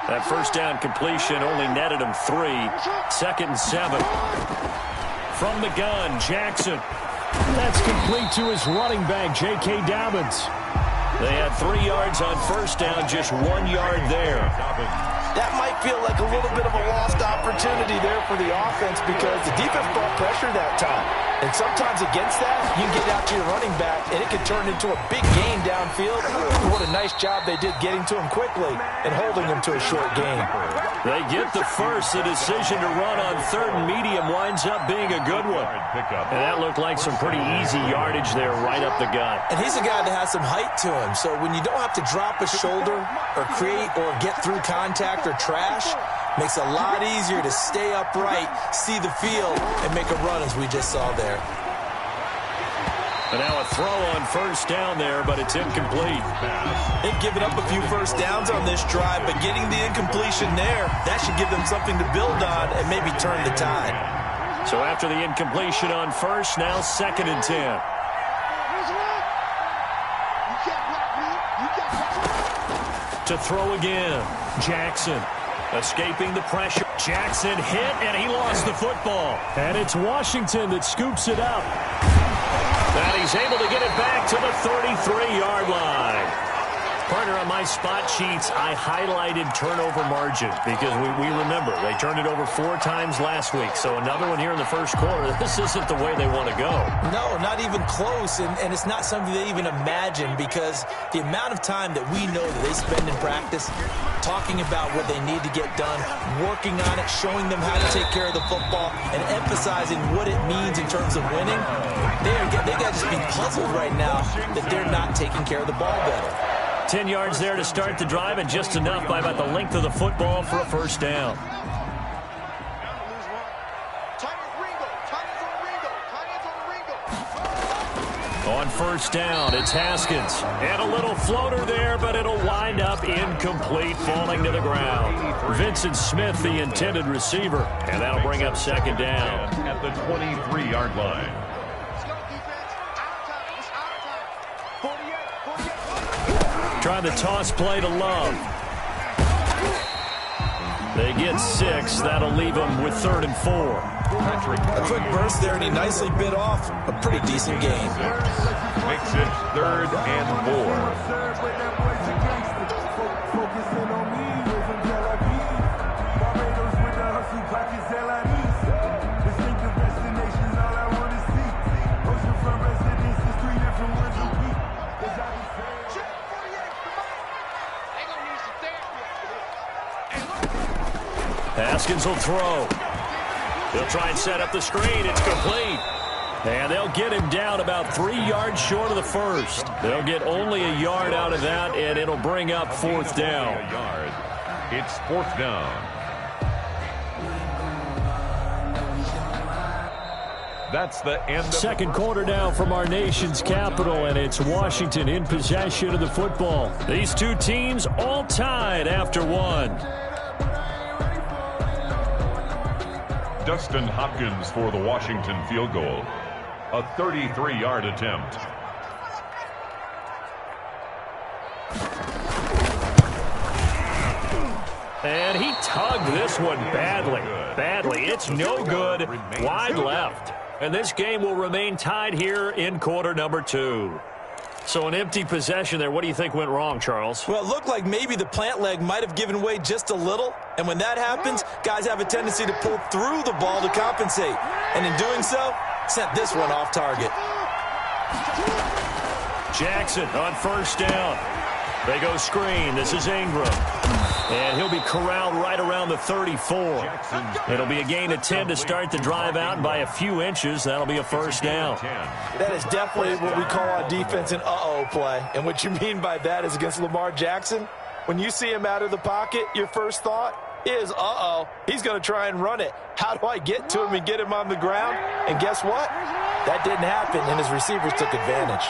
That first down completion only netted him 3. 2nd and 7. From the gun, Jackson. That's complete to his running back, J.K. Dobbins. They had 3 yards on first down, just 1 yard there. That might feel like a little bit of a lost opportunity there for the offense because the defense brought pressure that time. And sometimes against that, you can get out to your running back, and it can turn into a big gain downfield. What a nice job they did getting to him quickly and holding him to a short gain. They get the first. The decision to run on 3rd and medium winds up being a good one. And that looked like some pretty easy yardage there right up the gut. And he's a guy that has some height to him, so when you don't have to drop a shoulder or create or get through contact or trash, makes it a lot easier to stay upright, see the field, and make a run as we just saw there. And now a throw on first down there, but it's incomplete. They've given up a few first downs on this drive, but getting the incompletion there, that should give them something to build on and maybe turn the tide. So after the incompletion on first, now 2nd and 10. To throw again, Jackson. Escaping the pressure. Jackson hit, and he lost the football. And it's Washington that scoops it up. And he's able to get it back to the 33-yard line. Partner, on my spot sheets, I highlighted turnover margin because we remember they turned it over 4 times last week. So another one here in the first quarter. This isn't the way they want to go. No, not even close, and it's not something they even imagine because the amount of time that we know that they spend in practice talking about what they need to get done, working on it, showing them how to take care of the football, and emphasizing what it means in terms of winning. They got to just be puzzled right now that they're not taking care of the ball better. 10 yards there to start the drive, and just enough by about the length of the football for a first down. On first down, it's Haskins. And a little floater there, but it'll wind up incomplete, falling to the ground. Vincent Smith, the intended receiver, and that'll bring up 2nd down. At the 23-yard line. Trying the toss play to Love. They get 6. That'll leave them with 3rd and 4. A quick burst there, and he nicely bit off a pretty decent gain. Makes it 3rd and 4. Haskins will throw. He'll try and set up the screen. It's complete. And they'll get him down about 3 yards short of the first. They'll get only a yard out of that, and it'll bring up 4th down. It's 4th down. That's the end of Second quarter now from our nation's capital, and it's Washington in possession of the football. These two teams all tied after 1. Dustin Hopkins for the Washington field goal. A 33-yard attempt. And he tugged this one badly. It's no good. Wide left. And this game will remain tied here in quarter number 2. So an empty possession there. What do you think went wrong, Charles? Well, it looked like maybe the plant leg might have given way just a little. And when that happens, guys have a tendency to pull through the ball to compensate. And in doing so, sent this one off target. Jackson on first down. They go screen. This is Ingram. And he'll be corralled right around the 34. It'll be a gain of 10 to start the drive out, and by a few inches, that'll be a first down. That is definitely what we call on defense an uh-oh play. And what you mean by that is against Lamar Jackson, when you see him out of the pocket, your first thought is, uh-oh, he's going to try and run it. How do I get to him and get him on the ground? And guess what? That didn't happen, and his receivers took advantage.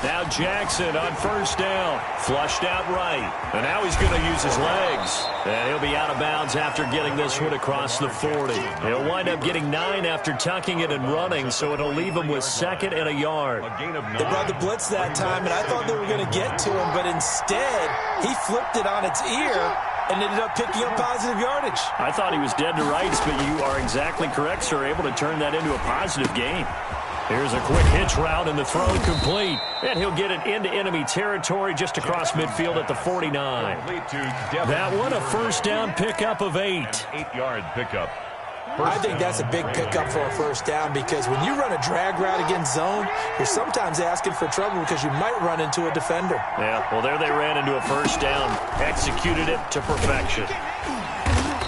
Now Jackson on first down. Flushed out right. And now he's going to use his legs. And he'll be out of bounds after getting this one across the 40. He'll wind up getting 9 after tucking it and running, so it'll leave him with 2nd and a yard. They brought the blitz that time, and I thought they were going to get to him, but instead he flipped it on its ear and ended up picking up positive yardage. I thought he was dead to rights, but you are exactly correct, sir. Able to turn that into a positive gain. Here's a quick hitch route, and the throw complete. And he'll get it into enemy territory just across midfield at the 49. That one a first down pickup of 8. 8-yard pickup. I think that's a big pickup for a first down because when you run a drag route against zone, you're sometimes asking for trouble because you might run into a defender. Yeah, well, there they ran into a first down. Executed it to perfection.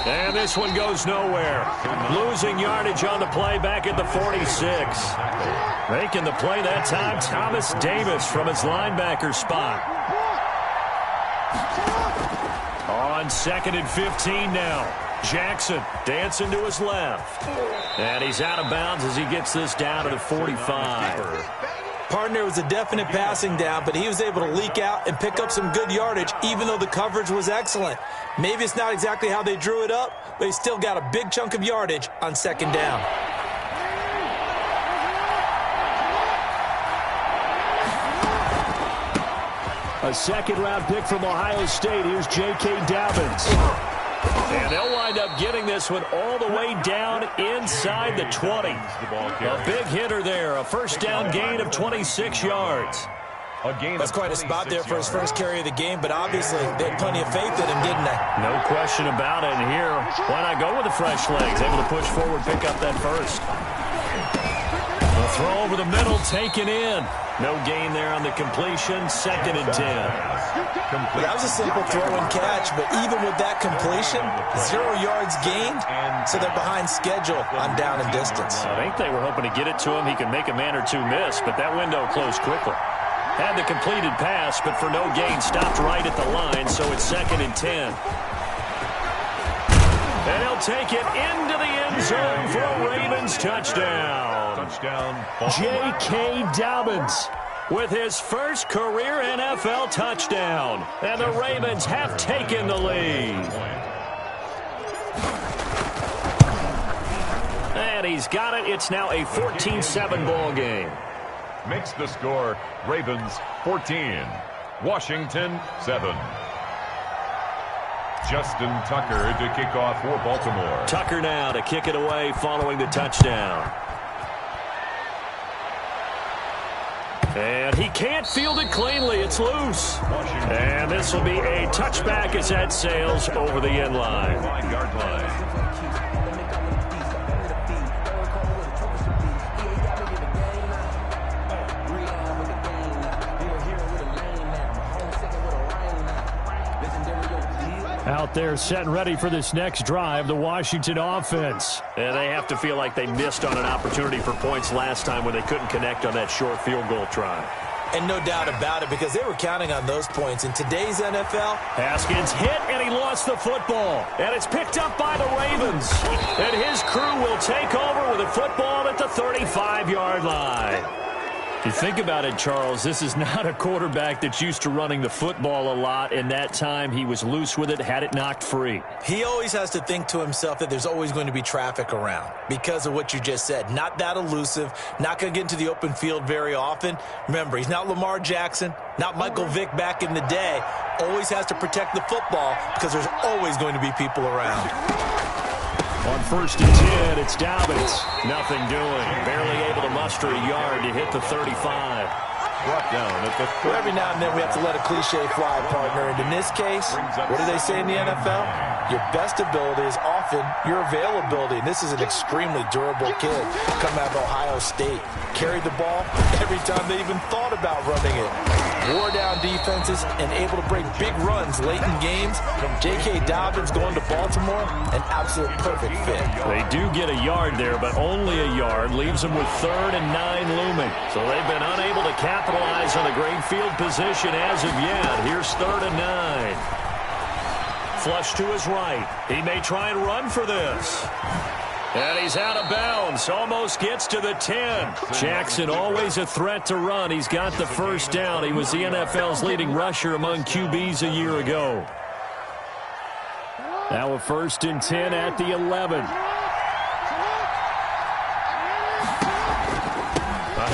And this one goes nowhere. Losing yardage on the play back at the 46. Making the play that time, Thomas Davis from his linebacker spot. On 2nd and 15 now. Jackson dancing to his left. And he's out of bounds as he gets this down to the 45. Partner was a definite passing down, but he was able to leak out and pick up some good yardage, even though the coverage was excellent. Maybe it's not exactly how they drew it up, but he still got a big chunk of yardage on 2nd down. A 2nd-round pick from Ohio State. Here's J.K. Dobbins. And they'll wind up getting this one all the way down inside the 20. A big hitter there. A first down gain of 26 yards. That's quite a spot there for his first carry of the game, but obviously they had plenty of faith in him, didn't they? No question about it. And here, why not go with the fresh legs? Able to push forward, pick up that first. A throw over the middle, taken in. No gain there on the completion. 2nd and 10. Well, that was a simple throw and catch, but even with that completion, 0 yards gained, so they're behind schedule on down and distance. I think they were hoping to get it to him. He could make a man or two miss, but that window closed quickly. Had the completed pass, but for no gain, stopped right at the line, so it's 2nd and 10. And he'll take it into the end zone for a Ravens touchdown. J.K. Dobbins with his first career NFL touchdown. And the Ravens have taken the lead. And he's got it. It's now a 14-7 ball game. Makes the score Ravens 14, Washington 7. Justin Tucker to kick off for Baltimore. Tucker now to kick it away following the touchdown. And he can't field it cleanly. It's loose. And this will be a touchback as that sails over the end line. 5-yard line. out there set and ready for this next drive, the Washington offense. And they have to feel like they missed on an opportunity for points last time when they couldn't connect on that short field goal try. And no doubt about it, because they were counting on those points. In today's NFL, Haskins hit, and he lost the football. And it's picked up by the Ravens. And his crew will take over with a football at the 35-yard line. If you think about it, Charles, this is not a quarterback that's used to running the football a lot. In that time, he was loose with it, had it knocked free. He always has to think to himself that there's always going to be traffic around because of what you just said. Not that elusive, not going to get into the open field very often. Remember, he's not Lamar Jackson, not Michael Vick back in the day. Always has to protect the football because there's always going to be people around. On 1st and 10, it's Dobbins. Nothing doing. Barely able to muster a yard to hit the 35. Brought down at the 30. Well, every now and then we have to let a cliche fly, partner. And in this case, what do they say in the NFL? Your best ability is often your availability. And this is an extremely durable kid coming out of Ohio State. Carried the ball every time they even thought about running it. Wore down defenses and able to break big runs late in games. J.K. Dobbins going to Baltimore, an absolute perfect fit. They do get a yard there, but only a yard. Leaves them with 3rd and 9 looming. So they've been unable to capitalize on a great field position as of yet. Here's 3rd and 9. Flush to his right. He may try and run for this. And he's out of bounds. Almost gets to the 10. Jackson always a threat to run. He's got the first down. He was the NFL's leading rusher among QBs a year ago. Now a 1st and 10 at the 11. A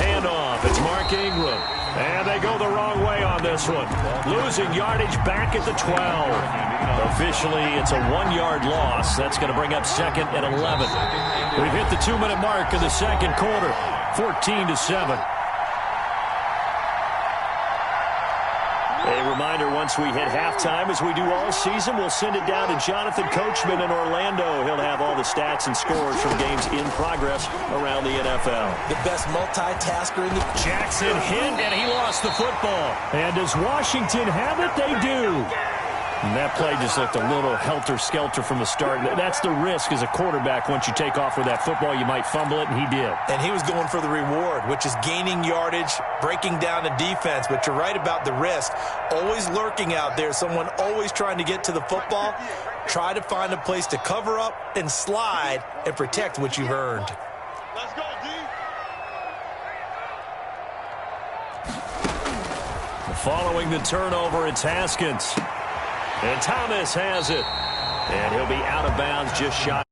handoff. It's Mark Ingram. And they go the wrong way on this one. Losing yardage back at the 12. Officially, it's a 1-yard loss. That's going to bring up 2nd and 11. We've hit the 2-minute mark in the second quarter. 14-7. A reminder, once we hit halftime, as we do all season, we'll send it down to Jonathan Coachman in Orlando. He'll have all the stats and scores from games in progress around the NFL. The best multitasker in the... Jackson hit, and he lost the football. And does Washington have it? They do. And that play just looked a little helter-skelter from the start. That's the risk as a quarterback. Once you take off with that football, you might fumble it, and he did. And he was going for the reward, which is gaining yardage, breaking down the defense. But you're right about the risk. Always lurking out there, someone always trying to get to the football. Try to find a place to cover up and slide and protect what you've earned. Let's go, D. Following the turnover, it's Haskins. And Thomas has it. And he'll be out of bounds just shy.